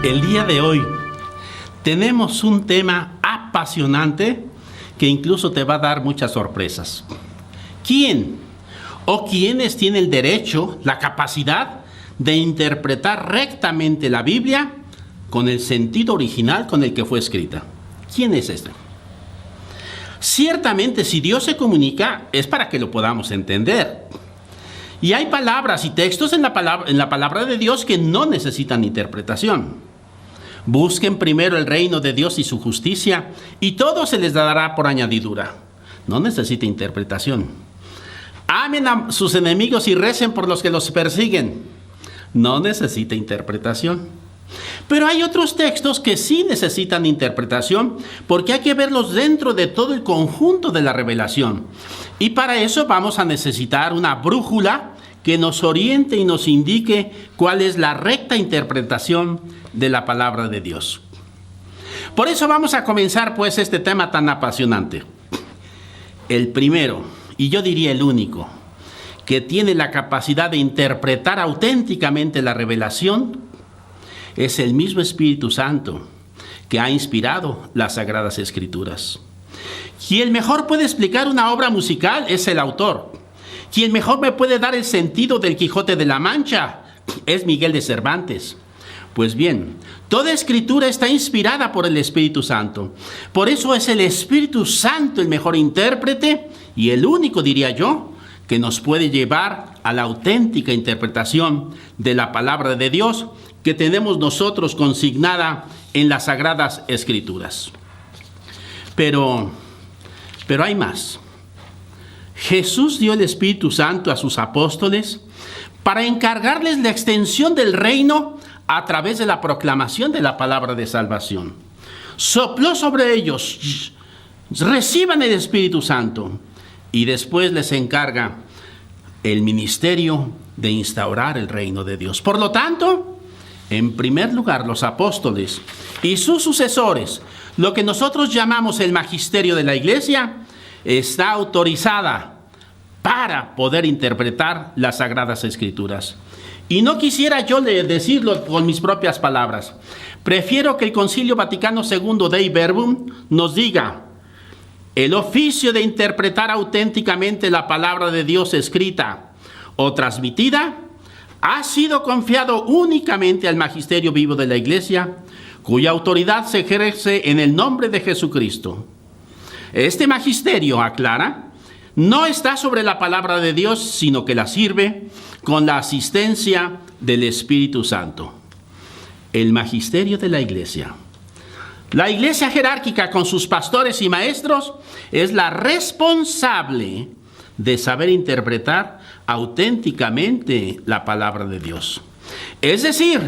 El día de hoy tenemos un tema apasionante que incluso te va a dar muchas sorpresas. ¿Quién o quiénes tienen el derecho, la capacidad de interpretar rectamente la Biblia con el sentido original con el que fue escrita? ¿Quién es este? Ciertamente, si Dios se comunica, es para que lo podamos entender. Y hay palabras y textos en la palabra de Dios que no necesitan interpretación. Busquen primero el reino de Dios y su justicia, y todo se les dará por añadidura. No necesita interpretación. Amen a sus enemigos y recen por los que los persiguen. No necesita interpretación. Pero hay otros textos que sí necesitan interpretación, porque hay que verlos dentro de todo el conjunto de la revelación. Y para eso vamos a necesitar una brújula que nos oriente y nos indique cuál es la recta interpretación de la palabra de Dios. Por eso vamos a comenzar pues este tema tan apasionante. El primero, y yo diría el único, que tiene la capacidad de interpretar auténticamente la revelación, es el mismo Espíritu Santo que ha inspirado las Sagradas Escrituras. Quien mejor puede explicar una obra musical es el autor. Quien mejor me puede dar el sentido del Quijote de la Mancha es Miguel de Cervantes. Pues bien, toda escritura está inspirada por el Espíritu Santo. Por eso es el Espíritu Santo el mejor intérprete y el único, diría yo, que nos puede llevar a la auténtica interpretación de la palabra de Dios que tenemos nosotros consignada en las Sagradas Escrituras. Pero hay más. Jesús dio el Espíritu Santo a sus apóstoles para encargarles la extensión del reino a través de la proclamación de la palabra de salvación. Sopló sobre ellos, reciban el Espíritu Santo, y después les encarga el ministerio de instaurar el reino de Dios. Por lo tanto, en primer lugar, los apóstoles y sus sucesores, lo que nosotros llamamos el magisterio de la iglesia, está autorizada para poder interpretar las Sagradas Escrituras. Y no quisiera yo decirlo con mis propias palabras. Prefiero que el Concilio Vaticano II Dei Verbum nos diga: el oficio de interpretar auténticamente la palabra de Dios escrita o transmitida ha sido confiado únicamente al magisterio vivo de la Iglesia, cuya autoridad se ejerce en el nombre de Jesucristo. Este magisterio, aclara, no está sobre la palabra de Dios, sino que la sirve con la asistencia del Espíritu Santo. El magisterio de la Iglesia. La Iglesia jerárquica, con sus pastores y maestros, es la responsable de saber interpretar auténticamente la palabra de Dios. Es decir,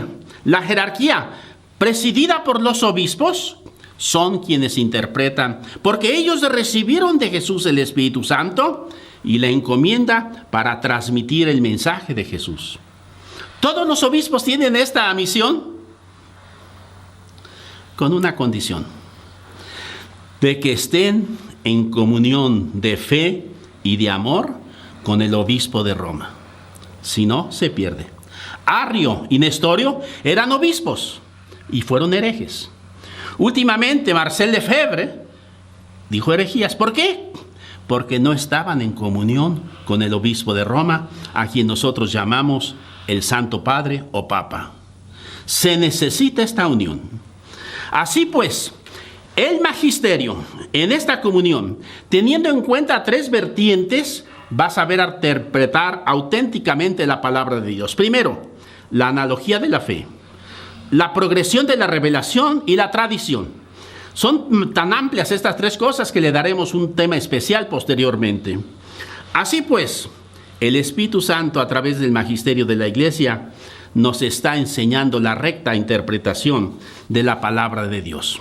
la jerarquía presidida por los obispos son quienes interpretan, porque ellos recibieron de Jesús el Espíritu Santo y la encomienda para transmitir el mensaje de Jesús. Todos los obispos tienen esta misión con una condición: de que estén en comunión de fe y de amor con el obispo de Roma. Si no, se pierde. Arrio y Nestorio eran obispos y fueron herejes. Últimamente, Marcel Lefebvre dijo herejías. ¿Por qué? Porque no estaban en comunión con el obispo de Roma, a quien nosotros llamamos el Santo Padre o Papa. Se necesita esta unión. Así pues, el magisterio en esta comunión, teniendo en cuenta tres vertientes, va a saber interpretar auténticamente la palabra de Dios. Primero, la analogía de la fe, la progresión de la revelación y la tradición. Son tan amplias estas tres cosas que le daremos un tema especial posteriormente. Así pues, el Espíritu Santo, a través del magisterio de la Iglesia, nos está enseñando la recta interpretación de la palabra de Dios.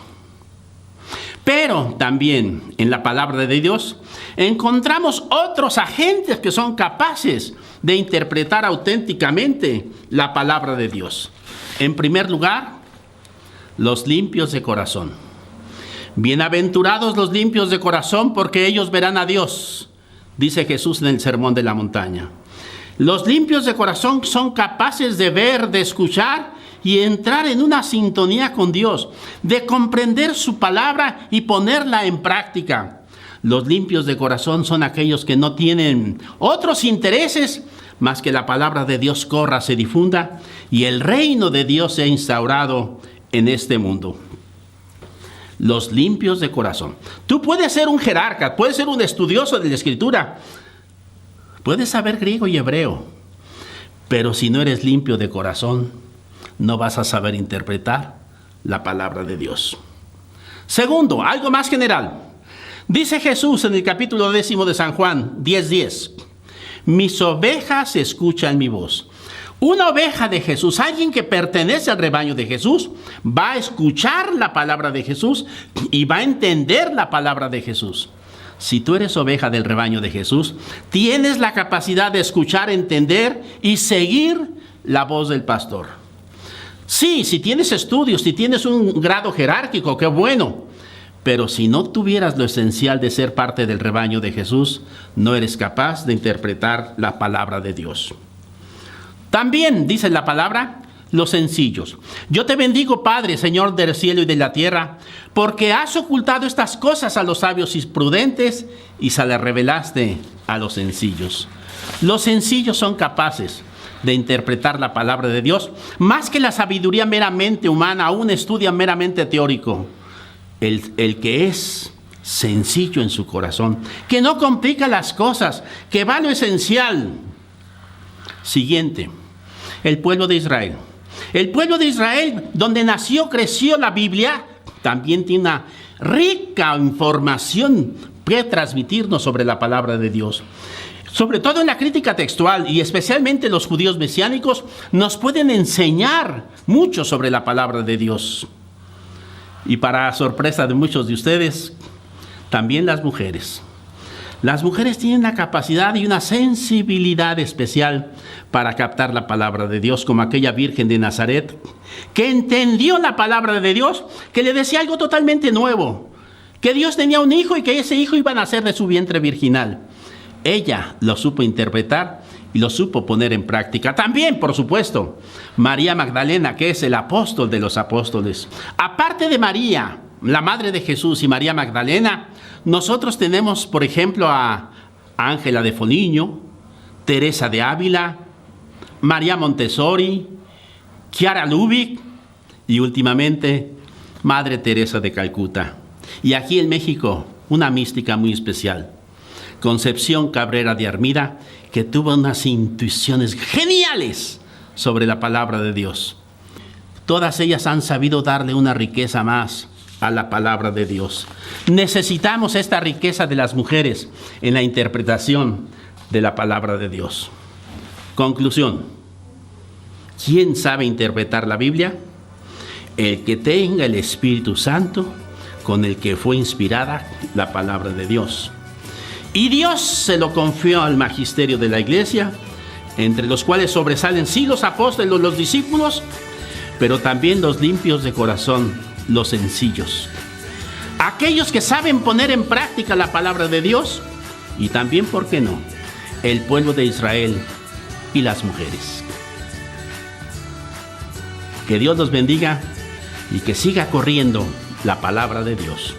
Pero también en la palabra de Dios encontramos otros agentes que son capaces de interpretar auténticamente la palabra de Dios. En primer lugar, los limpios de corazón. Bienaventurados los limpios de corazón, porque ellos verán a Dios, dice Jesús en el Sermón de la Montaña. Los limpios de corazón son capaces de ver, de escuchar y entrar en una sintonía con Dios, de comprender su palabra y ponerla en práctica. Los limpios de corazón son aquellos que no tienen otros intereses más que la palabra de Dios corra, se difunda y el reino de Dios sea instaurado en este mundo. Los limpios de corazón. Tú puedes ser un jerarca, puedes ser un estudioso de la Escritura, puedes saber griego y hebreo, pero si no eres limpio de corazón, no vas a saber interpretar la palabra de Dios. Segundo, algo más general. Dice Jesús en el capítulo 10 de San Juan 10:10, mis ovejas escuchan mi voz. Una oveja de Jesús, alguien que pertenece al rebaño de Jesús, va a escuchar la palabra de Jesús y va a entender la palabra de Jesús. Si tú eres oveja del rebaño de Jesús, tienes la capacidad de escuchar, entender y seguir la voz del pastor. Sí, si tienes estudios, si tienes un grado jerárquico, qué bueno. Pero si no tuvieras lo esencial de ser parte del rebaño de Jesús, no eres capaz de interpretar la palabra de Dios. También dice la palabra, los sencillos. Yo te bendigo, Padre, Señor del cielo y de la tierra, porque has ocultado estas cosas a los sabios y prudentes y se las revelaste a los sencillos. Los sencillos son capaces de interpretar la palabra de Dios, más que la sabiduría meramente humana, un estudio meramente teórico. El que es sencillo en su corazón, que no complica las cosas, que va a lo esencial. Siguiente, el pueblo de Israel. El pueblo de Israel, donde nació, creció la Biblia, también tiene una rica información que transmitirnos sobre la palabra de Dios. Sobre todo en la crítica textual y especialmente los judíos mesiánicos, nos pueden enseñar mucho sobre la palabra de Dios. Y para sorpresa de muchos de ustedes, también las mujeres. Las mujeres tienen una capacidad y una sensibilidad especial para captar la palabra de Dios, como aquella Virgen de Nazaret, que entendió la palabra de Dios, que le decía algo totalmente nuevo, que Dios tenía un hijo y que ese hijo iba a nacer de su vientre virginal. Ella lo supo interpretar y lo supo poner en práctica. También, por supuesto, María Magdalena, que es el apóstol de los apóstoles. Aparte de María, la madre de Jesús, y María Magdalena, nosotros tenemos, por ejemplo, a Ángela de Foligno, Teresa de Ávila, María Montessori, Chiara Lubich y últimamente Madre Teresa de Calcuta. Y aquí en México, una mística muy especial, Concepción Cabrera de Armida, que tuvo unas intuiciones geniales sobre la palabra de Dios. Todas ellas han sabido darle una riqueza más a la palabra de Dios. Necesitamos esta riqueza de las mujeres en la interpretación de la palabra de Dios. Conclusión. ¿Quién sabe interpretar la Biblia? El que tenga el Espíritu Santo con el que fue inspirada la palabra de Dios. Y Dios se lo confió al magisterio de la iglesia, entre los cuales sobresalen sí los apóstoles, los discípulos, pero también los limpios de corazón, los sencillos. Aquellos que saben poner en práctica la palabra de Dios y también, ¿por qué no?, el pueblo de Israel y las mujeres. Que Dios los bendiga y que siga corriendo la palabra de Dios.